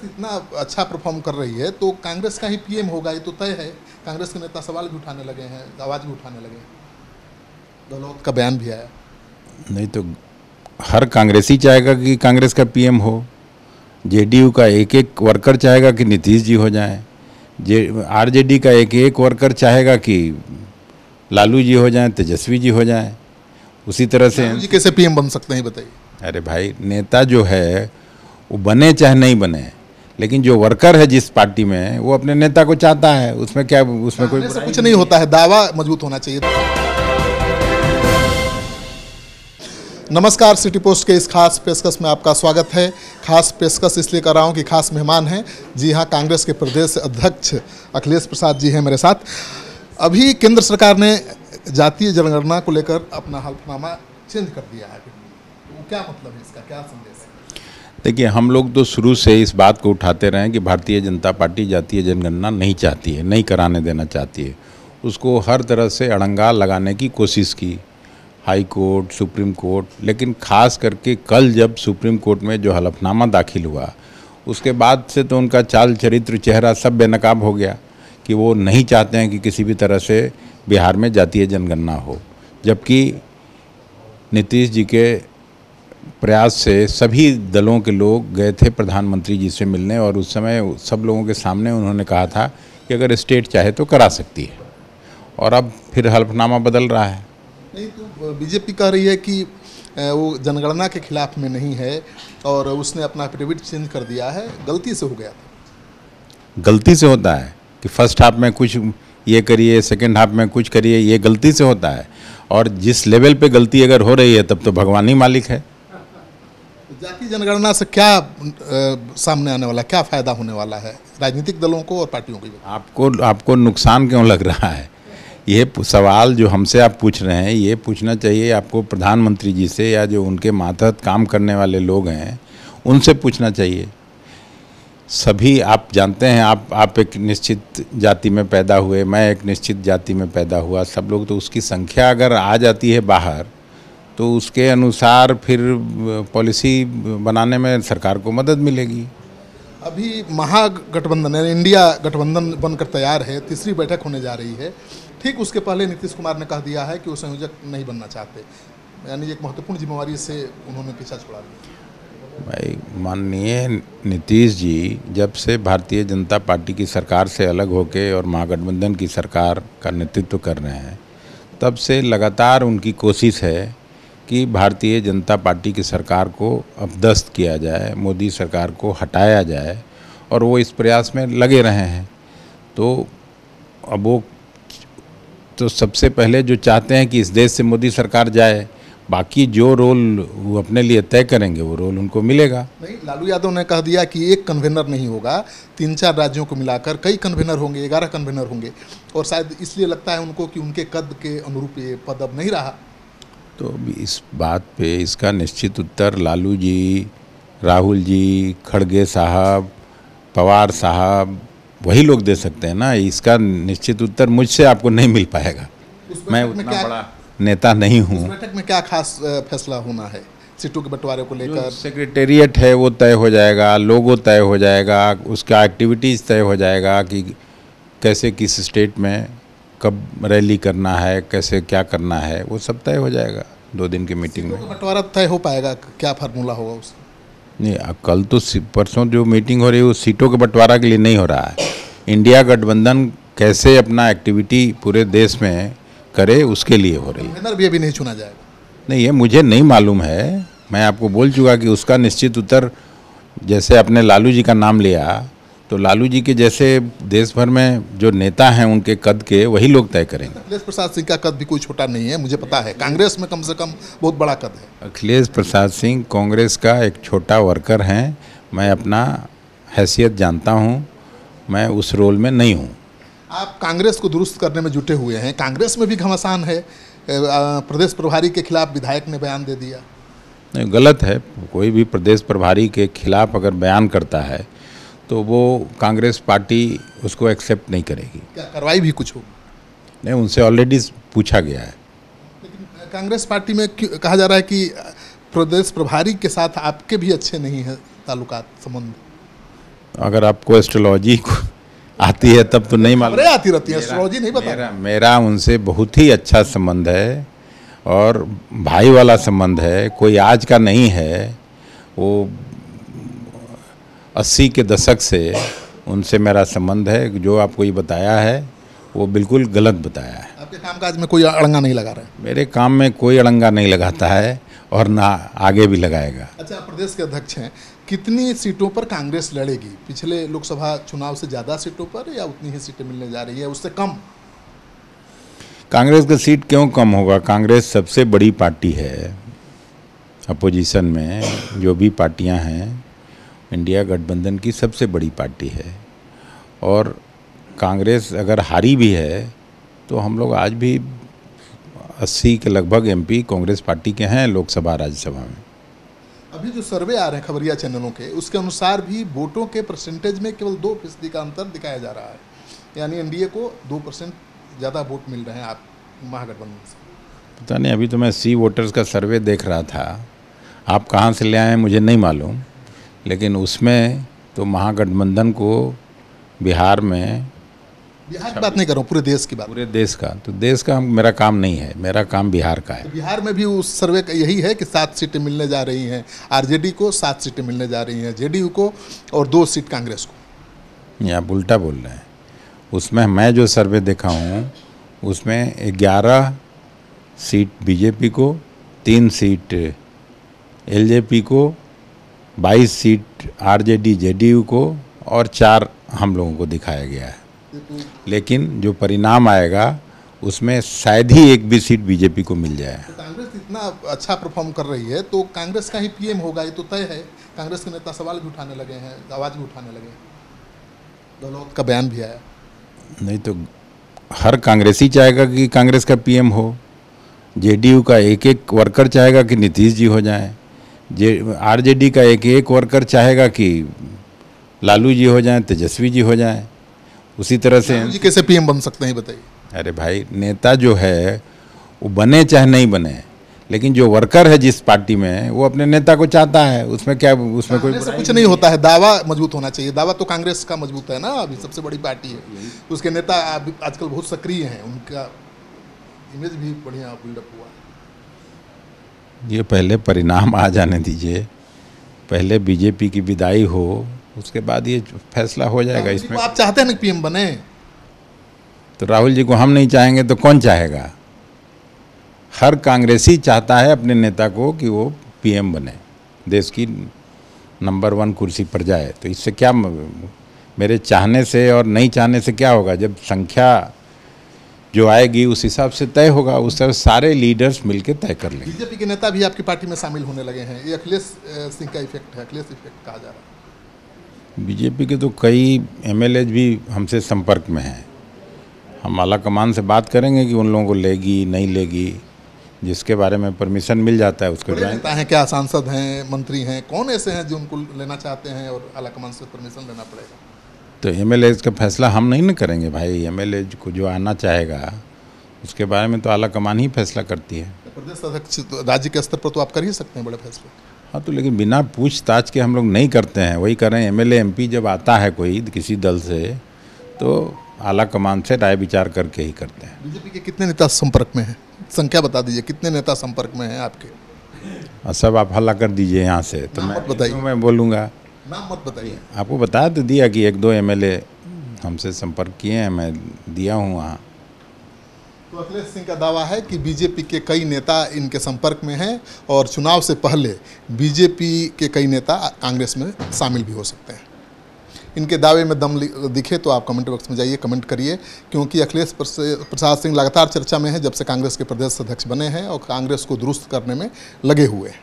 इतना अच्छा परफॉर्म कर रही है तो कांग्रेस का ही पीएम होगा, ये तो तय है। कांग्रेस के नेता सवाल भी उठाने लगे हैं, आवाज़ भी उठाने लगे हैं, गहलोत का बयान भी आया। नहीं तो हर कांग्रेसी चाहेगा कि कांग्रेस का पीएम हो। जेडीयू का एक एक वर्कर चाहेगा कि नीतीश जी हो जाएं। आरजेडी का एक एक वर्कर चाहेगा कि लालू जी हो जाएं, तेजस्वी जी हो जाएं। उसी तरह से लालू जी कैसे पीएम बन सकते हैं बताइए। अरे भाई, नेता जो है वो बने चाहे नहीं बने, लेकिन जो वर्कर है जिस पार्टी में, वो अपने नेता को चाहता है। उसमें क्या, उसमें कोई से कुछ नहीं होता है, दावा मजबूत होना चाहिए। नमस्कार, सिटी पोस्ट के इस खास पेशकश में आपका स्वागत है। खास पेशकश इसलिए कर रहा हूँ कि खास मेहमान हैं। जी हाँ, कांग्रेस के प्रदेश अध्यक्ष अखिलेश प्रसाद जी हैं मेरे साथ। अभी केंद्र सरकार ने जातीय जनगणना को लेकर अपना हल्फनामा चेंज कर दिया है। वो क्या मतलब है, इसका क्या संदेश है? देखिए, हम लोग तो शुरू से इस बात को उठाते रहे हैं कि भारतीय जनता पार्टी जातीय जनगणना नहीं चाहती है, नहीं कराने देना चाहती है। उसको हर तरह से अड़ंगा लगाने की कोशिश की, हाई कोर्ट, सुप्रीम कोर्ट। लेकिन खास करके कल जब सुप्रीम कोर्ट में जो हलफनामा दाखिल हुआ, उसके बाद से तो उनका चाल चरित्र चेहरा सब बेनकाब हो गया कि वो नहीं चाहते हैं कि किसी भी तरह से बिहार में जातीय जनगणना हो। जबकि नीतीश जी के प्रयास से सभी दलों के लोग गए थे प्रधानमंत्री जी से मिलने, और उस समय सब लोगों के सामने उन्होंने कहा था कि अगर स्टेट चाहे तो करा सकती है। और अब फिर हलफनामा बदल रहा है। नहीं तो बीजेपी कह रही है कि वो जनगणना के खिलाफ में नहीं है और उसने अपना एफिडेविट चेंज कर दिया है, गलती से हो गया था। गलती से होता है कि फर्स्ट हाफ में कुछ ये करिए, सेकंड हाफ में कुछ करिए, ये गलती से होता है। और जिस लेवल पे गलती अगर हो रही है तब तो भगवान ही मालिक है। जातीय जनगणना से क्या सामने आने वाला, क्या फ़ायदा होने वाला है राजनीतिक दलों को और पार्टियों को? आपको नुकसान क्यों लग रहा है? ये सवाल जो हमसे आप पूछ रहे हैं, ये पूछना चाहिए आपको प्रधानमंत्री जी से, या जो उनके मातहत काम करने वाले लोग हैं उनसे पूछना चाहिए। सभी आप जानते हैं, आप एक निश्चित जाति में पैदा हुए, मैं एक निश्चित जाति में पैदा हुआ, सब लोग। तो उसकी संख्या अगर आ जाती है बाहर, तो उसके अनुसार फिर पॉलिसी बनाने में सरकार को मदद मिलेगी। अभी महागठबंधन यानी इंडिया गठबंधन बनकर तैयार है, तीसरी बैठक होने जा रही है। ठीक उसके पहले नीतीश कुमार ने कह दिया है कि वो संयोजक नहीं बनना चाहते, यानी एक महत्वपूर्ण जिम्मेवारी से उन्होंने पीछा छोड़ा दिया। भाई, माननीय नीतीश जी जब से भारतीय जनता पार्टी की सरकार से अलग होके और महागठबंधन की सरकार का नेतृत्व कर रहे हैं, तब से लगातार उनकी कोशिश है कि भारतीय जनता पार्टी की सरकार को अपदस्थ किया जाए, मोदी सरकार को हटाया जाए, और वो इस प्रयास में लगे रहे हैं। तो अब वो तो सबसे पहले जो चाहते हैं कि इस देश से मोदी सरकार जाए, बाकी जो रोल वो अपने लिए तय करेंगे वो रोल उनको मिलेगा। नहीं, लालू यादव ने कह दिया कि एक कन्वेनर नहीं होगा, 3-4 राज्यों को मिलाकर कई कन्वेनर होंगे, 11 कन्वेनर होंगे। और शायद इसलिए लगता है उनको कि उनके कद के अनुरूप ये पद अब नहीं रहा। तो इस बात पे इसका निश्चित उत्तर लालू जी, राहुल जी, खड़गे साहब, पवार साहब, वही लोग दे सकते हैं ना। इसका निश्चित उत्तर मुझसे आपको नहीं मिल पाएगा। मैं उतना बड़ा नेता नहीं हूँ। उस बैठक में क्या खास फैसला होना है सीटों के बंटवारे को लेकर? सेक्रेटेरिएट है वो तय हो जाएगा, लोगो तय हो जाएगा, उसका एक्टिविटीज़ तय हो जाएगा कि कैसे किस स्टेट में कब रैली करना है, कैसे क्या करना है, वो सब तय हो जाएगा 2 दिन की मीटिंग में। बंटवारा तय हो पाएगा, क्या फार्मूला होगा उसका? नहीं, कल तो परसों जो मीटिंग हो रही है वो सीटों के बंटवारा के लिए नहीं हो रहा है। इंडिया गठबंधन कैसे अपना एक्टिविटी पूरे देश में करे उसके लिए हो रही है। कन्वेनर भी अभी नहीं चुना जाएगा? नहीं, ये मुझे नहीं मालूम है। मैं आपको बोल चुका कि उसका निश्चित उत्तर, जैसे आपने लालू जी का नाम लिया, तो लालू जी के जैसे देश भर में जो नेता हैं उनके कद के वही लोग तय करेंगे। अखिलेश प्रसाद सिंह का कद भी कोई छोटा नहीं है, मुझे पता है। कांग्रेस में कम से कम बहुत बड़ा कद है। अखिलेश प्रसाद सिंह कांग्रेस का एक छोटा वर्कर हैं। मैं अपना हैसियत जानता हूँ, मैं उस रोल में नहीं हूँ। आप कांग्रेस को दुरुस्त करने में जुटे हुए हैं। कांग्रेस में भी घमासान है, प्रदेश प्रभारी के खिलाफ विधायक ने बयान दे दिया। नहीं, गलत है। कोई भी प्रदेश प्रभारी के खिलाफ अगर बयान करता है तो वो कांग्रेस पार्टी उसको एक्सेप्ट नहीं करेगी। क्या कार्रवाई भी कुछ होगी? नहीं, उनसे ऑलरेडी पूछा गया है। लेकिन कांग्रेस पार्टी में कहा जा रहा है कि प्रदेश प्रभारी के साथ आपके भी अच्छे नहीं हैं ताल्लुकात, संबंध। अगर आपको एस्ट्रोलॉजी आती है तब तो नहीं मालूम। खबरें आती रहती हैं, एस्ट्रोलॉजी नहीं पता। मेरा उनसे बहुत ही अच्छा संबंध है और भाई वाला संबंध है, कोई आज का नहीं है। वो 80 के दशक से उनसे मेरा संबंध है। जो आपको ये बताया है वो बिल्कुल गलत बताया है। आपके कामकाज में कोई अड़ंगा नहीं लगा रहे? मेरे काम में कोई अड़ंगा नहीं लगाता है और ना आगे भी लगाएगा। अच्छा, आप प्रदेश के अध्यक्ष हैं, कितनी सीटों पर कांग्रेस लड़ेगी? पिछले लोकसभा चुनाव से ज़्यादा सीटों पर या उतनी ही सीटें मिलने जा रही है, उससे कम? कांग्रेस का सीट क्यों कम होगा? कांग्रेस सबसे बड़ी पार्टी है अपोजिशन में। जो भी पार्टियां हैं, इंडिया गठबंधन की सबसे बड़ी पार्टी है। और कांग्रेस अगर हारी भी है तो हम लोग आज भी 80 के लगभग एमपी कांग्रेस पार्टी के हैं लोकसभा राज्यसभा में। अभी जो सर्वे आ रहे हैं खबरिया चैनलों के, उसके अनुसार भी वोटों के परसेंटेज में केवल 2% का अंतर दिखाया जा रहा है, यानी एनडीए को 2% ज़्यादा वोट मिल रहे हैं आप महागठबंधन से। पता नहीं, अभी तो मैं सी वोटर्स का सर्वे देख रहा था। आप कहाँ से ले आए हैं मुझे नहीं मालूम, लेकिन उसमें तो महागठबंधन को बिहार में, बिहार की बात नहीं कर रहा हूँ, पूरे देश की बात। पूरे देश का, तो देश का मेरा काम नहीं है, मेरा काम बिहार का है। तो बिहार में भी उस सर्वे का यही है कि 7 सीटें मिलने जा रही हैं आरजेडी को, 7 सीटें मिलने जा रही हैं जेडीयू को और 2 सीट कांग्रेस को। ये आप उल्टा बोल रहे हैं। उसमें मैं जो सर्वे देखा हूँ उसमें 11 सीट बीजेपी को, 3 सीट एलजेपी को, 22 सीट आरजेडी जेडीयू को और 4 हम लोगों को दिखाया गया है। लेकिन जो परिणाम आएगा उसमें शायद ही एक भी सीट बीजेपी को मिल जाए। तो कांग्रेस इतना अच्छा परफॉर्म कर रही है तो कांग्रेस का ही पीएम होगा, ये तो तय है। कांग्रेस के नेता सवाल भी उठाने लगे हैं, आवाज़ भी उठाने लगे हैं, गहलोत का बयान भी आया। नहीं तो हर कांग्रेसी चाहेगा कि कांग्रेस का पीएम हो। जेडीयू का एक एक वर्कर चाहेगा कि नीतीश जी हो जाएं। आरजेडी का एक एक वर्कर चाहेगा कि लालू जी हो जाएं, तेजस्वी जी हो जाएं। उसी तरह से जी कैसे पीएम बन सकते हैं बताइए? अरे भाई, नेता जो है वो बने चाहे नहीं बने, लेकिन जो वर्कर है जिस पार्टी में वो अपने नेता को चाहता है। उसमें क्या, उसमें कोई कुछ नहीं होता है। दावा मजबूत होना चाहिए। दावा तो कांग्रेस का मजबूत है ना, अभी सबसे बड़ी पार्टी है। उसके नेता आजकल बहुत सक्रिय हैं, उनका इमेज भी बढ़िया बिल्डअप हुआ है। ये पहले परिणाम आ जाने दीजिए, पहले बीजेपी की विदाई हो, उसके बाद ये फैसला हो जाएगा। इसमें आप चाहते हैं ना पीएम बने? तो राहुल जी को हम नहीं चाहेंगे तो कौन चाहेगा? हर कांग्रेसी चाहता है अपने नेता को कि वो पीएम बने, देश की नंबर 1 कुर्सी पर जाए। तो इससे क्या, मेरे चाहने से और नहीं चाहने से क्या होगा? जब संख्या जो आएगी उस हिसाब से तय होगा, उस तरह सारे लीडर्स मिलकर तय कर लेंगे। बीजेपी के नेता भी आपकी पार्टी में शामिल होने लगे हैं, ये अखिलेश सिंह का इफेक्ट है, अखिलेश इफेक्ट कहा जा रहा है। बीजेपी के तो कई एमएलए भी हमसे संपर्क में हैं। हम आला कमान से बात करेंगे कि उन लोगों को लेगी नहीं लेगी, जिसके बारे में परमिशन मिल जाता है उसको ज्वाइन। हैं क्या सांसद हैं, मंत्री हैं, कौन ऐसे हैं जो उनको लेना चाहते हैं और आला कमान से परमिशन लेना पड़ेगा? तो एमएलए का फैसला हम नहीं न करेंगे भाई। एमएलए को जो आना चाहेगा उसके बारे में तो आला कमान ही फैसला करती है। प्रदेश अध्यक्ष राज्य के स्तर पर तो आप कर ही सकते हैं बड़े फैसले। हाँ, तो लेकिन बिना पूछताछ के हम लोग नहीं करते हैं। वही कर रहे हैं, एमएलए एमपी जब आता है कोई किसी दल से तो आला कमान से राय विचार करके ही करते हैं। बीजेपी के कितने नेता संपर्क में हैं? संख्या बता दीजिए, कितने नेता संपर्क में हैं आपके? सब आप हल्ला कर दीजिए यहाँ से, तो मैं बोलूँगा। नाम मत बताइए। आपको बता तो दिया कि 1-2 एमएलए हमसे संपर्क किए हैं, मैं दिया हूँ वहाँ। तो अखिलेश सिंह का दावा है कि बीजेपी के कई नेता इनके संपर्क में हैं और चुनाव से पहले बीजेपी के कई नेता कांग्रेस में शामिल भी हो सकते हैं। इनके दावे में दम दिखे तो आप कमेंट बॉक्स में जाइए, कमेंट करिए, क्योंकि अखिलेश प्रसाद सिंह लगातार चर्चा में है जब से कांग्रेस के प्रदेश अध्यक्ष बने हैं और कांग्रेस को दुरुस्त करने में लगे हुए हैं।